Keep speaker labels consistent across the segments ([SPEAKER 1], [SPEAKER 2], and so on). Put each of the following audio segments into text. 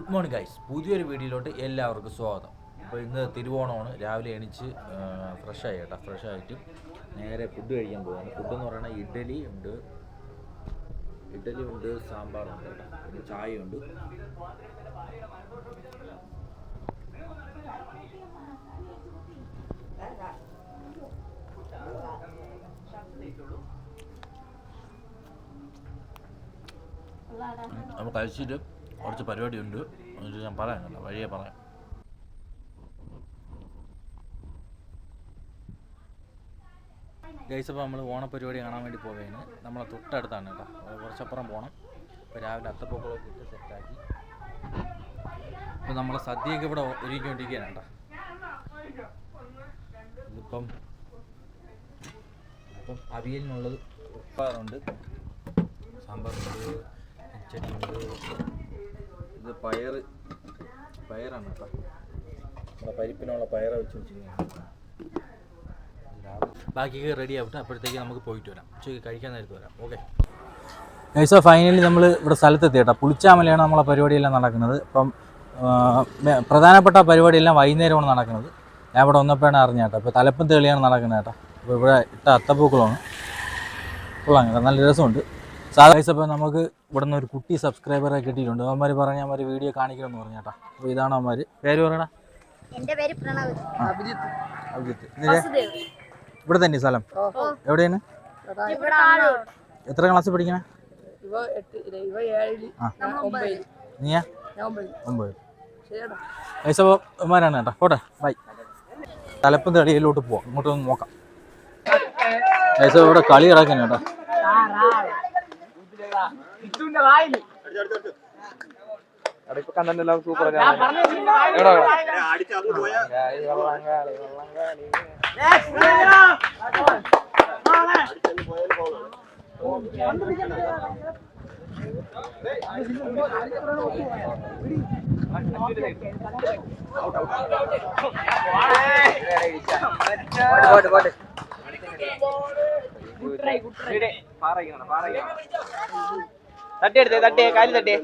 [SPEAKER 1] Good morning guys, പുതിയൊരു വീഡിയോയിലോട്ട് എല്ലാവർക്കും സ്വാഗതം. അപ്പോൾ ഇന്ന് തിരുവോണമാണ്. രാവിലെ എണീച്ച് ഫ്രഷായി കേട്ടോ. ഫ്രഷായിട്ട് നേരെ ഫുഡ് കഴിക്കാൻ പോവാണ്. ഫുഡെന്ന് പറയുന്നത് ഇഡ്ഡലി ഉണ്ട്, സാമ്പാറുണ്ട് കേട്ടോ, പിന്നെ ചായയുണ്ട്. അപ്പോൾ കഴിച്ചിട്ട് കുറച്ച് പരിപാടിയുണ്ട്, എന്നിട്ട് ഞാൻ പറയാം കേട്ടോ, വഴിയെ പറയാം. ഗൈസ്, അപ്പോൾ നമ്മൾ ഓണപ്പരിപാടി കാണാൻ വേണ്ടി പോവുകയാണ്. നമ്മളെ തൊട്ടടുത്താണ് കേട്ടോ, കുറച്ചപ്പുറം പോകണം. ഇപ്പോൾ രാവിലെ അത്തപ്പൂക്കളൊക്കെ ഇട്ട് സെറ്റാക്കി. ഇപ്പോൾ നമ്മളെ സദ്യയൊക്കെ ഇവിടെ ഒരുക്കിക്കൊണ്ടിരിക്കുകയാണ് കേട്ടോ. ഇതിപ്പം അവിയലിനുള്ളത് ഉപ്പാറുണ്ട്, സാമ്പാറുണ്ട്, ചെടിയുണ്ട്. ഇത് പയറാണ് കേട്ടോ, നമ്മുടെ പരിപ്പിനുള്ള പയറ വെച്ച് വെച്ചിരിക്കുകയാണ്. ബാക്കിയൊക്കെ റെഡി ആവട്ടെ, അപ്പോഴത്തേക്ക് നമുക്ക് പോയിട്ട് വരാം. ഉച്ചയ്ക്ക് കഴിക്കാൻ നേരത്ത് വരാം. ഓക്കെ ഗൈസ്, ഫൈനലി നമ്മൾ ഇവിടെ സ്ഥലത്തെത്തി കേട്ടോ. പുളിച്ചാമലയാണ് നമ്മളെ പരിപാടിയെല്ലാം നടക്കുന്നത്. ഇപ്പം പ്രധാനപ്പെട്ട പരിപാടിയെല്ലാം വൈകുന്നേരമാണ് നടക്കുന്നത്. ഞാൻ ഇവിടെ വന്നപ്പോഴാണ് അറിഞ്ഞ കേട്ടോ. ഇപ്പോൾ തലപ്പം തെളിയാണ് നടക്കുന്നത് കേട്ടോ. അപ്പോൾ ഇവിടെ ഇട്ട അത്തപ്പൂക്കളമാണ്. കൊള്ളാം കേട്ടോ, നല്ല രസമുണ്ട്. ഗൈസ്, അപ്പോൾ നമുക്ക് ഇവിടെ നിന്ന് ഒരു കുട്ടി സബ്സ്ക്രൈബറെ കിട്ടിയിട്ടുണ്ട്. അവന്മാർ പറഞ്ഞ അവന്മാർ വീഡിയോ കാണിക്കണമെന്ന് പറഞ്ഞു കേട്ടോ. അപ്പോൾ ഇതാണ് അവന്മാർ. പേര് പറയണ?
[SPEAKER 2] എൻ്റെ പേര് പ്രണവ്.
[SPEAKER 1] അഭിജിത്ത്. ഇവിടെ തന്നെ സ്ഥലം എവിടെയാണ്? എത്ര ക്ലാസ് പഠിക്കണേ? നീയാ? 9. വയസ്സന്മാരാണ് കേട്ടോ. പോട്ടെ, ബൈ. തലപ്പം തടിയിലോട്ട് പോവാം, ഇങ്ങോട്ടൊന്ന് നോക്കാം. വയസ്സ ഇവിടെ കളി കിടക്കാൻ കേട്ടോ. കണ്ടെല്ലാം സൂപ്പർ. തട്ടിയെടുത്തേ, കാലി തട്ടിയേ.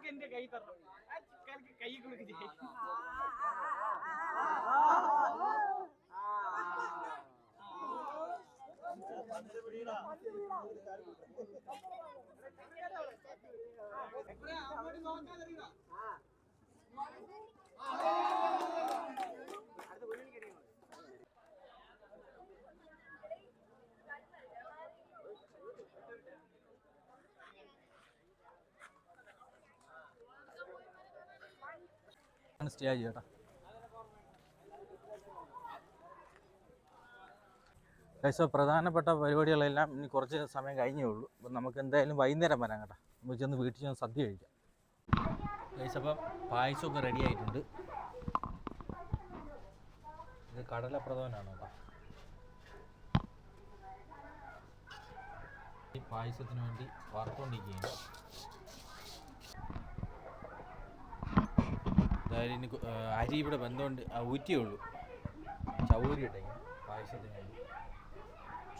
[SPEAKER 1] ഇതൊക്കെ കൈ തരണം, കൈ കൊടുക്കുക. സ്റ്റേജ് ചേട്ടാ. ഗൈസ് പ്രധാനപ്പെട്ട പരിപാടികളെല്ലാം ഇനി കുറച്ച് സമയം കഴിഞ്ഞേ ഉള്ളൂ. അപ്പം നമുക്ക് എന്തായാലും വൈകുന്നേരം വരാം കേട്ടോ. നമുക്ക് ചെന്ന് വീട്ടിൽ ചെന്ന് സദ്യ കഴിക്കാം. ഗൈസ് അപ്പം പായസമൊക്കെ റെഡി ആയിട്ടുണ്ട്. ഇത് കടലപ്രഥമനാണ് കേട്ടോ. ഈ പായസത്തിന് വേണ്ടി വറുത്തുകൊണ്ടിരിക്കുകയാണ്. അതായത് ഇനി അരി ഇവിടെ ബന്ധമുണ്ട്, ഊറ്റിയേ ഉള്ളൂ. ചവൂരി ഇട്ടേക്കും പായസത്തിന് വേണ്ടി.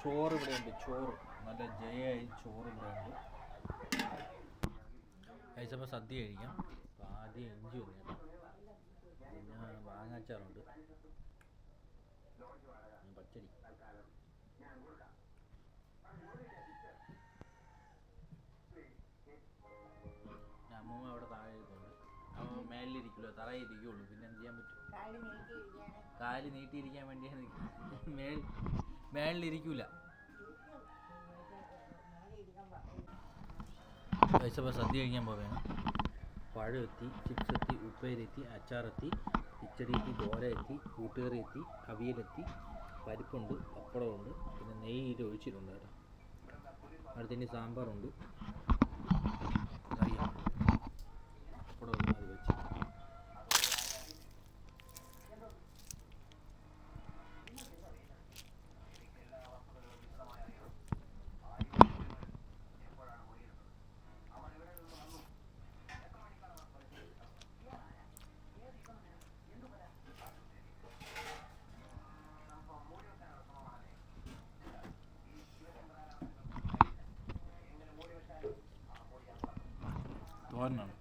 [SPEAKER 1] ചോറ് ഇവിടെ ഉണ്ട്, ചോറ് നല്ല ജയായി ചോറ് ഇവിടെ ഉണ്ട്. കഴിച്ചപ്പോൾ സദ്യ കഴിക്കാം. അപ്പോൾ ആദ്യം ഇഞ്ചി വന്നു കേട്ടോ. പിന്നെ മാങ്ങാച്ചാറുണ്ട്, പച്ചടി. അമ്മൂമ്മ അവിടെ താഴെ ഇരിക്കുന്നുണ്ട്. അമ്മ മേലിലിരിക്കുമല്ലോ, തറയിരിക്കുള്ളൂ. പിന്നെ എന്ത് ചെയ്യാൻ പറ്റും? കാല് നീട്ടിയിരിക്കാൻ വേണ്ടിയാണ് മേളിലിരിക്കൂല. കഴിച്ചപ്പോൾ സദ്യ കഴിക്കാൻ പോവുകയാണ്. പഴം എത്തി, ചിപ്സ് എത്തി, ഉപ്പേരെത്തി, അച്ചാറെത്തി, കിച്ചടി എത്തി, തോര എത്തി, കൂട്ടുകറി എത്തി, അവിയലെത്തി, പരിപ്പുണ്ട്, പപ്പടമുണ്ട്, പിന്നെ നെയ്യിൽ ഒഴിച്ചിട്ടുണ്ട് കേട്ടോ. അടുത്തതിന് സാമ്പാറുണ്ട്, പപ്പടമുണ്ട്, അത് വെച്ച്. തോരനാണ്.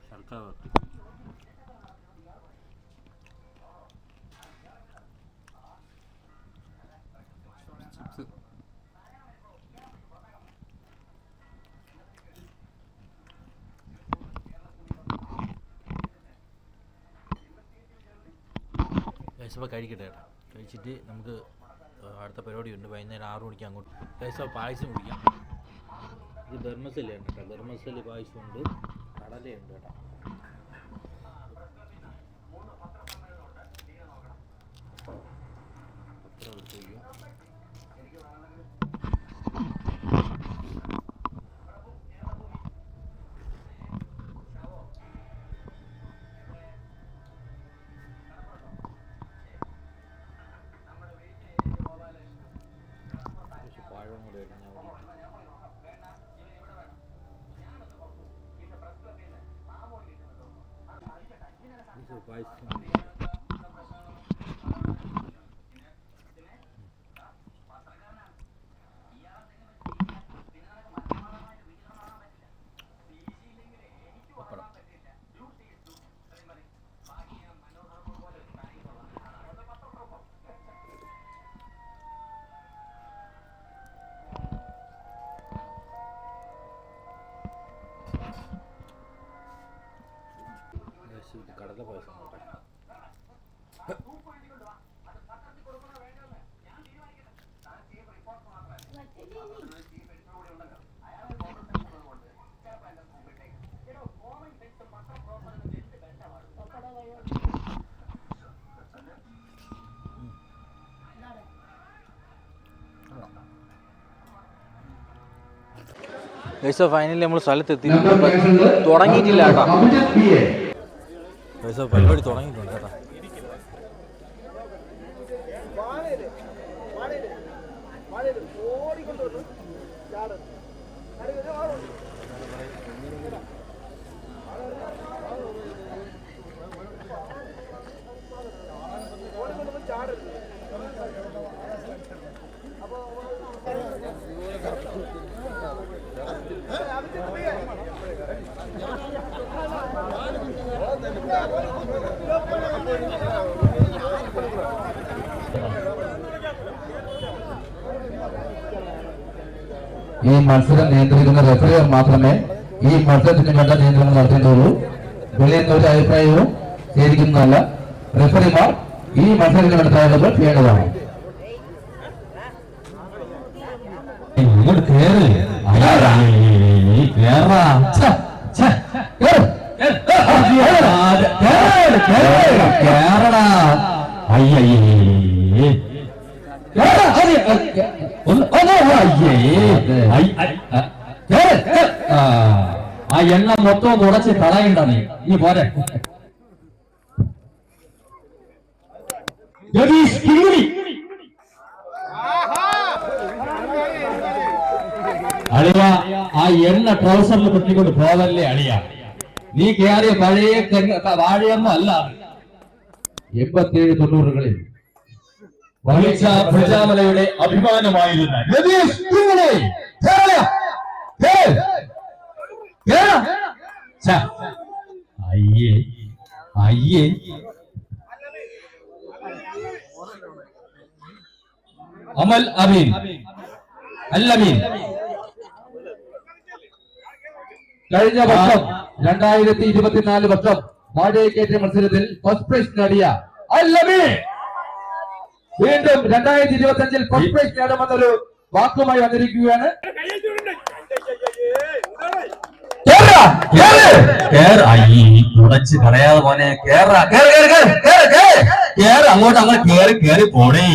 [SPEAKER 1] ശർക്കര വരട്ടി. ചിപ്സ്. കഴിച്ചപ്പോൾ കഴിക്കട്ടെ കേട്ടോ. കഴിച്ചിട്ട് നമുക്ക് അടുത്ത പരിപാടിയുണ്ട്. വൈകുന്നേരം 6 മണിക്ക് അങ്ങോട്ട്. കഴിച്ചപ്പോൾ പായസം കുടിക്കാം. ഇത് ബർമസലിയാണ് കേട്ടോ. ബർമസലി പായസമുണ്ട്, കടലയുണ്ട് കേട്ടോ. പത്രം എടുത്ത് വയ്ക്കും. പഴം കൂടെ ഇടുന്ന പായസം. കടല പായസം നോട്ടെ. ഗൈസ് ഫൈനലി നമ്മൾ സ്ഥലത്തെത്തി. തുടങ്ങിയിട്ടില്ല കേട്ടോ. ഗൈസ് പരിപാടി തുടങ്ങിയിട്ടുണ്ട് കേട്ടോ. ഈ മത്സരം നിയന്ത്രിക്കുന്ന റെഫറിയർ മാത്രമേ ഈ മത്സരത്തിന് വേണ്ട നിയന്ത്രണം നടത്തേണ്ടതുള്ളൂ.
[SPEAKER 2] വെളിയുന്ന ഒരു അഭിപ്രായവും ശരിക്കുന്നതല്ല. റെഫറിമാർ ഈ മത്സരങ്ങളുടെ തയ്യാറെടുപ്പ് ചെയ്യേണ്ടതാണ്.
[SPEAKER 3] ആ എണ്ണ മൊത്തം ഉടച്ച് കളയണ്ട നീ പോരെ. അളിയ ആ എണ്ണ ട്രൗസറിൽ കുത്തിക്കൊണ്ട് പോവല്ലേ അളിയ. നീ കയറിയ പഴയ വാഴയൊന്നും അല്ല.
[SPEAKER 2] 87-90കളിൽ
[SPEAKER 3] പുളിച്ചാമലയുടെ അഭിമാനമായിരുന്ന അയ്യേ അയ്യേ അമൽ അമീൻ അല്ലമീൻ
[SPEAKER 2] കഴിഞ്ഞ വർഷം 2024 വർഷം വാടകയ്ക്കേറ്റ മത്സരത്തിൽ ഫസ്റ്റ് പ്രൈസ് നേടിയ അല്ലമീൻ വീണ്ടും 2025 ഫസ്റ്റ് പ്രൈസ് നേടുമെന്നൊരു വാക്കുമായി വന്നിരിക്കുകയാണ്.
[SPEAKER 3] ഉടച്ച് കളയാതെ പോനെ അങ്ങോട്ട് അങ്ങനെ കേറി കേറി പോണേ.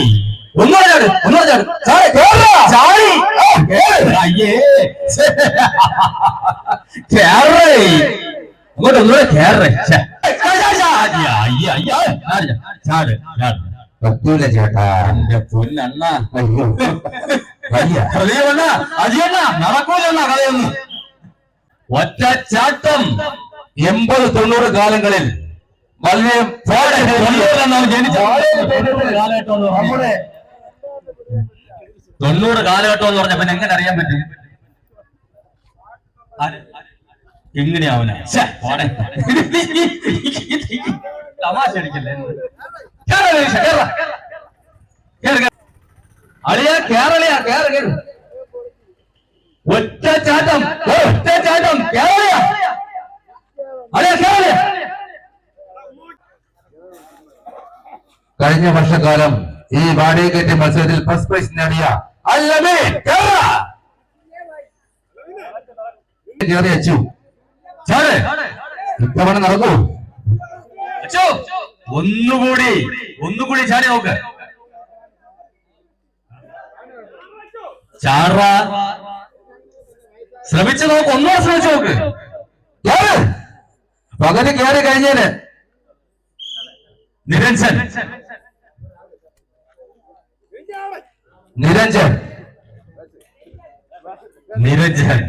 [SPEAKER 3] അയ്യേ അങ്ങോട്ട് ഒന്നുകൂടെ കേറേ.
[SPEAKER 2] പറ്റൂല ചേട്ടാ.
[SPEAKER 3] എന്റെ പൊന്നണ്ണ അജിയണ്ണ നടക്കൂലെണ്ണ കഥയൊന്നും. ഒറ്റച്ചാട്ടം 80-90 കാലങ്ങളിൽ ജനിച്ച 90 കാലഘട്ടം എന്ന് പറഞ്ഞപ്പോ എങ്ങനെ അറിയാൻ പറ്റും? എങ്ങനെയാവനാ തമാശ അടിക്കല്ലേ അളിയ കേരളയാ കേര ഒറ്റച്ചാട്ടം ഒറ്റച്ചാട്ടം കേരളയാ അളിയ കേരള.
[SPEAKER 2] കഴിഞ്ഞ വർഷക്കാലം ഈ വാടകയ്ക്കേറ്റ മത്സരത്തിൽ ഫസ്റ്റ് പ്രൈസ് നേടിയ അല്ലമീൻ ഇത്തവണ നടക്കൂ.
[SPEAKER 3] ഒന്നുകൂടി ചാടി നോക്ക്. ചാറ ശ്രമിച്ചു നോക്ക്. ഒന്നുകൂടെ ശ്രമിച്ചു നോക്ക്.
[SPEAKER 2] പകല് കയറി കഴിഞ്ഞേന്
[SPEAKER 3] നിരഞ്ജൻ
[SPEAKER 2] നിരഞ്ജൻ
[SPEAKER 3] നിരഞ്ജൻ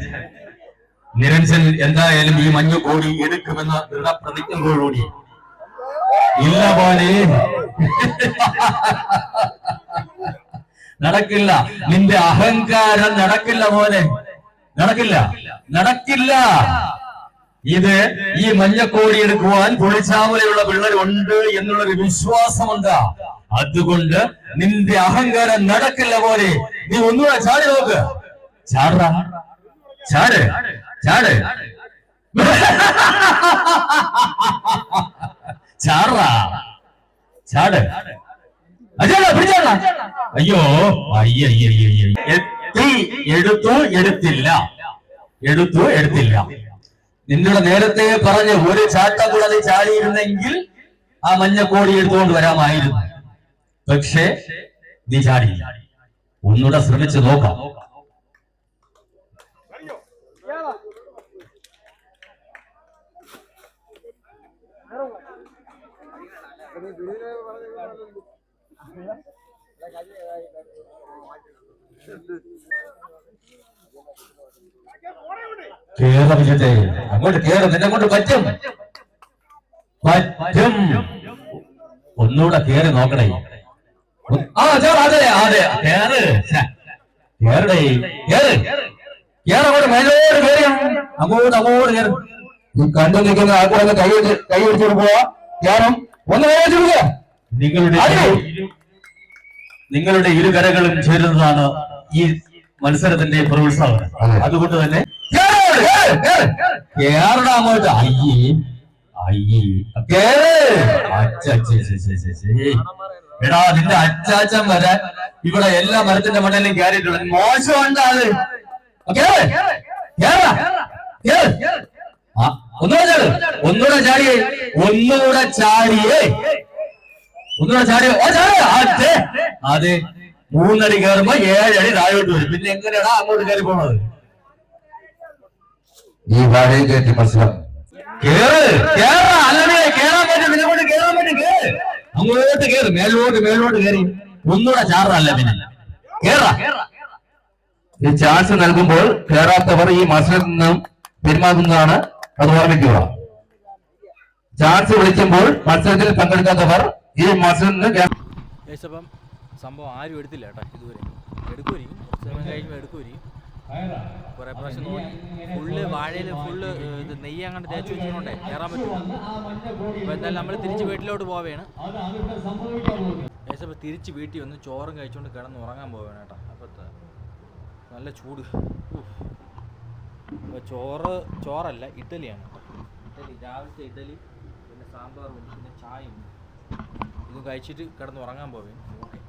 [SPEAKER 3] നിരഞ്ജൻ എന്തായാലും ഈ മഞ്ഞു കോടി എടുക്കുമെന്ന ദൃഢപ്രതിജ്ഞയോടുകൂടി ഇല്ല പോലെ നടക്കില്ല. നിന്റെ അഹങ്കാരം നടക്കില്ല പോലെ നടക്കില്ല നടക്കില്ല. ഇത് ഈ മഞ്ഞക്കോടി എടുക്കുവാൻ പുളിച്ചാമലയുള്ള പിള്ളേരുണ്ട് എന്നുള്ളൊരു വിശ്വാസമുണ്ട്. അതുകൊണ്ട് നിന്റെ അഹങ്കാരം നടക്കില്ല പോലെ നീ ഒന്നുകൂടെ ചാടി നോക്ക്. ചാട ചാട് ചാട് ചാട ചാട് പിടിച്ചാ. അയ്യോ അയ്യയ്യയ്യ എത്തി എടുത്തു എടുത്തില്ല എടുത്തു എടുത്തില്ല. നിന്നോട് നേരത്തെ പറഞ്ഞ ഒരു ചാട്ടം കൂടെ നീ ചാടിയിരുന്നെങ്കിൽ ആ മഞ്ഞക്കോടി എടുത്തുകൊണ്ട് വരാമായിരുന്നു. പക്ഷേ നീ ചാടിയില്ല. ഒന്നുകൂടെ ശ്രമിച്ചു നോക്കാം. കേരളത്തെ അങ്ങോട്ട് കേറും. നിന്നെ കൊണ്ട് പറ്റും പറ്റും. ഒന്നുകൂടെ കേറി നോക്കണേ. അതെ അതെ കേറ് കേറടേ കേറ് കേറങ്ങോട്ട് മേലോട്ട് കേറിയാണ്. അങ്ങോട്ട് അങ്ങോട്ട് കേറും.
[SPEAKER 2] ഈ കണ്ടു നിൽക്കുന്ന ആൾക്കാരെ കൈ പിടിച്ചോട് പോവാ. കേറും. ഒന്ന് മേലോട്ട്.
[SPEAKER 3] നിങ്ങളുടെ ഇരുകരകളും ചേരുന്നതാണ് ഈ മത്സരത്തിന്റെ പ്രോത്സാഹനം. അതുകൊണ്ട് തന്നെ കേരള അങ്ങോട്ട്. അയ്യേ എടാ നിന്റെ അച്ചാച്ചൻ വരാൻ ഇവിടെ എല്ലാ മരത്തിന്റെ മണ്ടയിലും കയറിയിട്ടുണ്ട്. മോശം ഉണ്ടാത്. ഒന്നുകൂടെ ചാടിയേ, ഒന്നുകൂടെ ചാടിയേ, ഒന്നുകൂടെ ചാടിയേ. അതെ അതെ, 3 അടി കയറുമ്പോ 7 അടി താഴോട്ട് വരും. പിന്നെ എങ്ങനെയാടാ അങ്ങോട്ട് കയറി പോണത്?
[SPEAKER 2] ഈ വാഴയും കയറ്റി മത്സരം
[SPEAKER 3] അല്ലെങ്കിൽ കേറാൻ പറ്റും, നിന്നെ കൊണ്ട് കേറാൻ പറ്റും. കേറ്, അങ്ങോട്ട് കേറ്, മേലോട്ട് കയറി ഒന്നുകൂടെ ചാറല്ല. പിന്നെ കേറാ.
[SPEAKER 2] ഈ ചാൻസ് നൽകുമ്പോൾ കേറാത്തവർ ഈ മത്സരത്തിൽ നിന്നും പിന്മാറുന്നതാണ്, അത് ഓർമ്മിക്കുക. ചാൻസ് വിളിക്കുമ്പോൾ മത്സരത്തിൽ പങ്കെടുക്കാത്തവർ ഈ മത്സരത്തിൽ നിന്ന്
[SPEAKER 1] അപ്പം സംഭവം ആരും എടുത്തില്ല കേട്ടോ ഇതുവരെ. എടുക്കുമായിരിക്കും, കുറച്ച് സമയം കഴിയുമ്പോൾ എടുക്കുമായിരിക്കും. കുറേ പ്രാവശ്യം നോക്കി ഫുള്ള് വാഴയിൽ ഫുള്ള് ഇത് നെയ്യ് അങ്ങനെ തേച്ച് വെച്ചിട്ടുണ്ടേ കയറാൻ പറ്റുമോ. അപ്പോൾ എന്തായാലും നമ്മൾ തിരിച്ച് വീട്ടിലോട്ട് പോവുകയാണ്. ഏകദേശം തിരിച്ച് വീട്ടിൽ വന്ന് ചോറും കഴിച്ചുകൊണ്ട് കിടന്ന് ഉറങ്ങാൻ പോവുകയാണ് കേട്ടോ. അപ്പോൾ നല്ല ചൂട്. അപ്പോൾ ചോറല്ല, ഇഡ്ഡലിയാണ് കേട്ടോ. ഇഡ്ഡലി, രാവിലത്തെ ഇഡ്ഡലി, പിന്നെ സാമ്പാറും പിന്നെ ചായയും ഇതും കഴിച്ചിട്ട് കിടന്ന് ഉറങ്ങാൻ പോവുകയാണ്. ഓക്കെ.